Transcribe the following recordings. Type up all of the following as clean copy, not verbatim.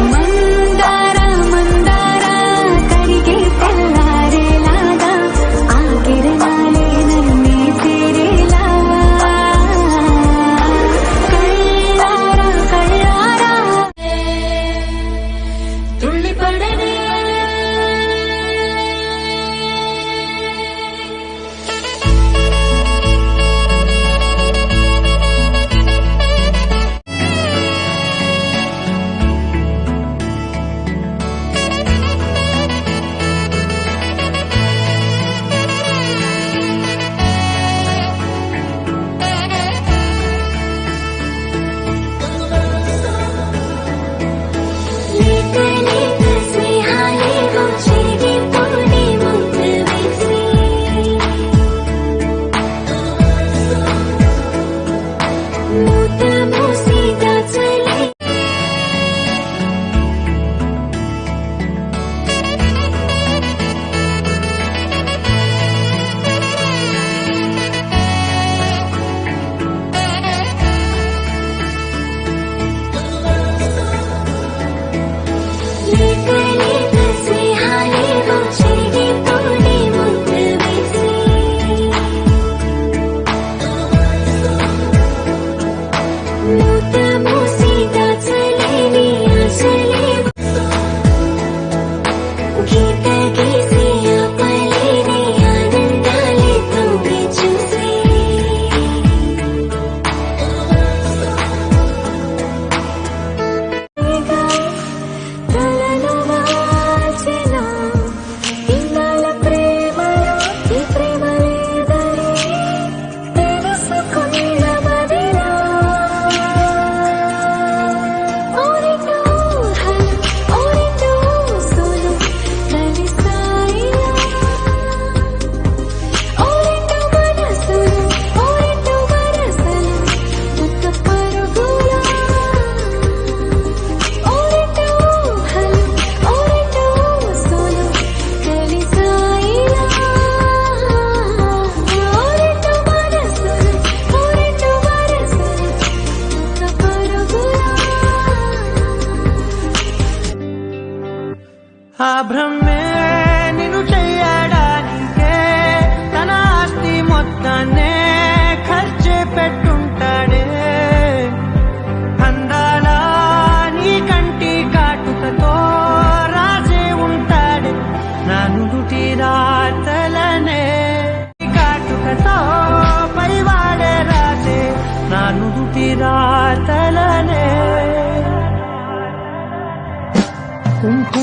మందార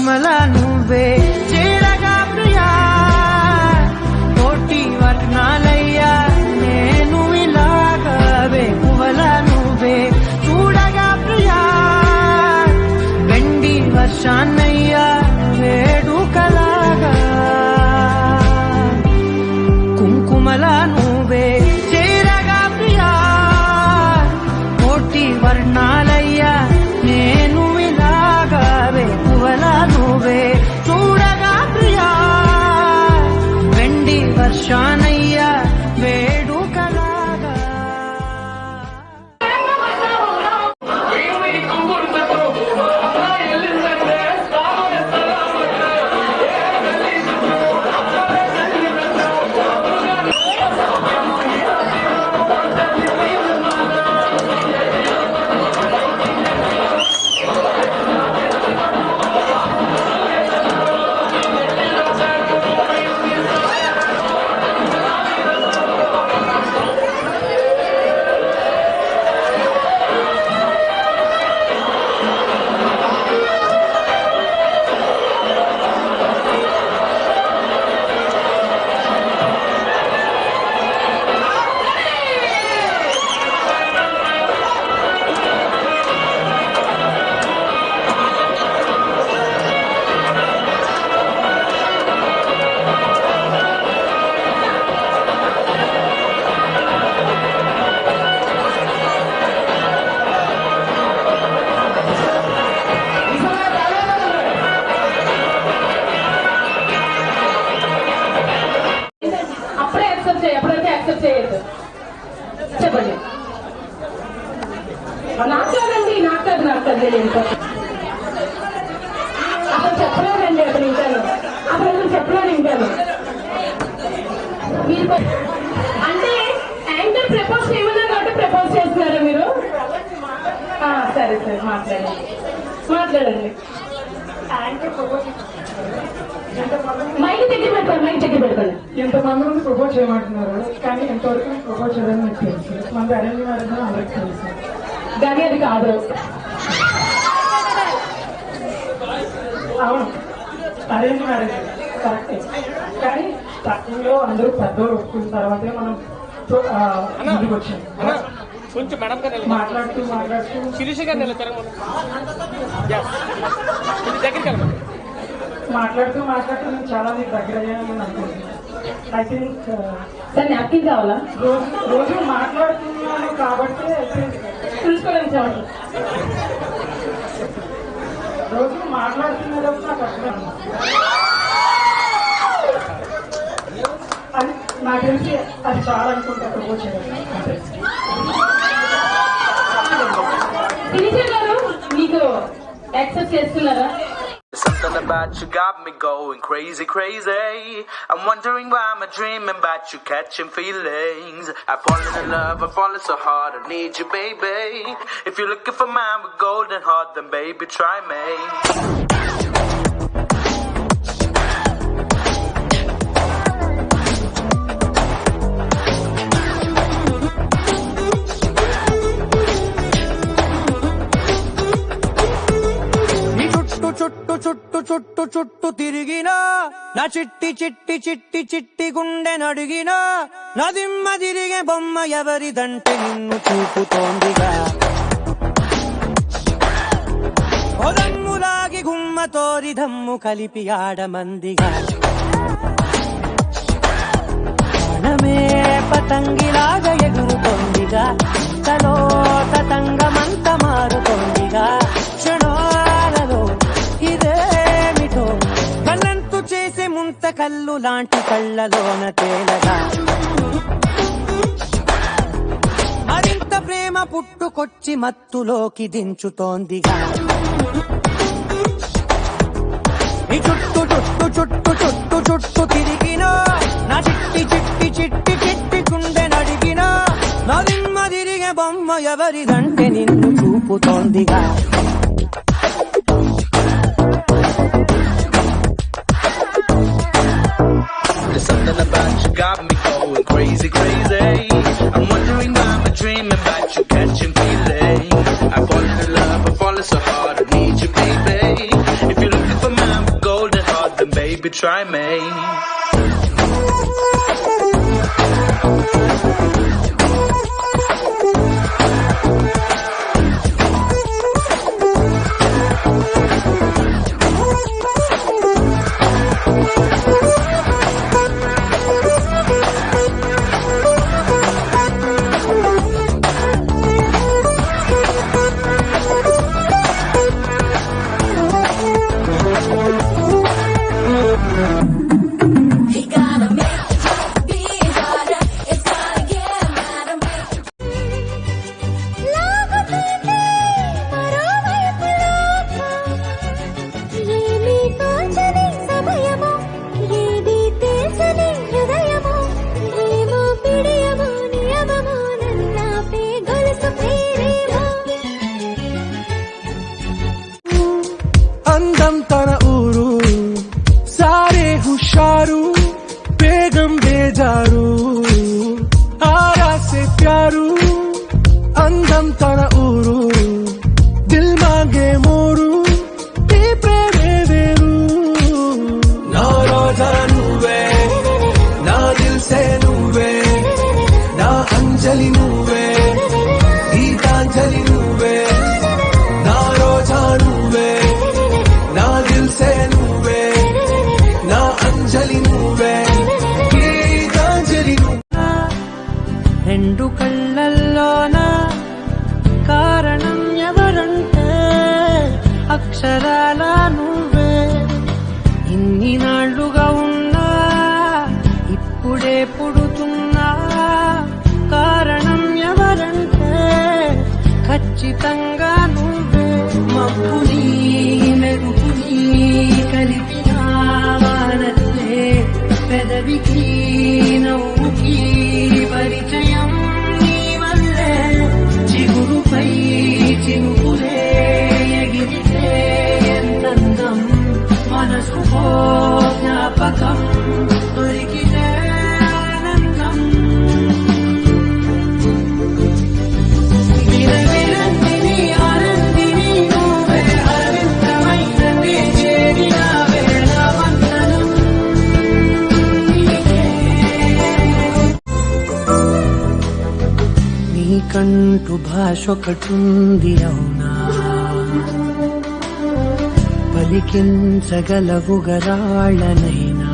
కుంకుమల నువ్వే చేరగా ప్రియా కోటి వర్ణాలయ్యా నేను ఇలాగా వేకువల నువ్వే చూడగా ప్రియా వెండి వర్షాన్నయ్యా వేడుకలాగా కుంకుమల నువ్వే చేరగా ప్రియా కోటి వర్ణాలయ్యా నేను ఇలాగా వేకువల నువ్వే చూడగా ప్రియా వెండి వర్షానయ్యా వేడుకలాగా చెప్పండి నాకాదండి అసలు చెప్పలేదండి అసలు ఇంకాను చెప్పలేదు ఇంకాను మీరు అంటే యాంకర్ ప్రపోజ్ చేయమన్నారు కాబట్టి ప్రపోజ్ చేస్తున్నారా మీరు సరే సరే మాట్లాడండి మైక్ దగ్గర పెట్టుకోండి ఎంతమంది నుండి ప్రపోజ్ చేయమంటున్నారు కానీ ఎంతవరకు ప్రపోజ్ చేయాలని నాకు తెలుసు మన అరేంజ్ మ్యారేజ్ అందరికి తెలుసు కానీ అది కాదు అవును అరేంజ్ మ్యారేజ్ కరెక్టే కానీ స్టార్టింగ్ లో అందరూ పెద్దోళ్ళు ఒప్పుకున్న తర్వాతే మనం ముందుకు వచ్చాం కొంచెం మేడం మాట్లాడుతూ శిరీష గారు మాట్లాడుతూ నేను చాలా మీకు దగ్గర అయ్యానని అనుకుంటున్నాను. ఐ థింక్ సార్ నాప్కిన్ కావాలా రోజు మాట్లాడుతున్నాను కాబట్టి చూసుకోవడానికి చాలు రోజు మాట్లాడుతున్నప్పుడు నాకు అర్థం అది నాకు తెలిసి అది చాలా అనుకుంటా ప్రపోజ్ చేయాలి. శిరీష గారు మీకు యాక్సెప్ట్ చేస్తున్నారా? Something about you got me going crazy, crazy. I'm wondering why I'm dreaming about you, catching feelings. I've fallen in love, I've fallen so hard, I need you, baby. If you're looking for mine with golden heart, then baby, try me. చుట్టూ తిరిగినా నా చిట్టి గుండె నడిగినా నదిమ్మ తిరిగే బొమ్మ ఎవరిదంటే నిన్ను చూపుతోందిగా ఒదమ్ములాగి గుమ్మతోరి దమ్ము కలిపి ఆడమందిగా మనమే పతంగిలాగా ఎగురుతోందిగా తలో తతంగమంత మారుతోందిగా క్షణాలలో ఇదేమిటో కళ్ళంతు చేసే ముంత కళ్ళు లాంటి కళ్ళలోన తేలగా మరింత ప్రేమ పుట్టుకొచ్చి మత్తులోకి దించుతోందిగా ఈ చుట్టూ తిరిగినా నా చిట్టి గుండె నడిగినా నదిమ్మ తిరిగే బొమ్మ ఎవరిదంటే నిన్ను చూపుతోందిగా There's something about you got me going crazy, crazy. I'm wondering why I'm dreaming about you, catching feelings. I've fallen in love, I've fallen so hard, I need you, baby. If you're looking for mine try me. He gotta make the job be harder. It's gotta get madder. లాగుతుంది మరోవైపు లోకం. ఏమీ తోచని సమయము, ఏది తెలుసని హృదయము. ఏమో పిడియము నియమము, నన్నాపే గొలుసు పేరేమో. అందం తన ఊరు సారే హుషారు బేగం బేజారు ఆరా సే ప్యారు అందం తన ఊరు దిల్ మాంగే మోరు ఈ ప్రేమే వేరు నా రోజా నువ్వే నా దిల్ సే నువ్వే నా అంజలి నువ్వే గీతాంజలి నువ్వే నా రోజా నువ్వే నా దిల్ సే నువ్వే నా అంజలి నువ్వే గీతాంజలి నువ్వే రెండు కళ్ళల్లోన కారణం ఎవరంటే అక్షరాల నువ్వే ఇన్ని నాళ్లుగా ఉన్నా ఇప్పుడే పుడుతున్నా కారణం ఎవరంటే ఖచ్చితంగా నువ్వే మబ్బుని మెరుపుని కలిపిన వానల్లే పెదవికి నవ్వుకి పరిచయం నీ వల్లే చిగురుపై చినుకులే ఎగిరితే ఎంతందం మనసుకో జ్ఞాపకం దొరికితే ఆనందం విరవిరంతిని ఆనందిని నువ్వే అరవిందమైనది చేరిన వేళ వందనం నీకే. నీకంటూ భాష ఒకటుంది అవునా పలికించగలవు గరాళ్ళనైనా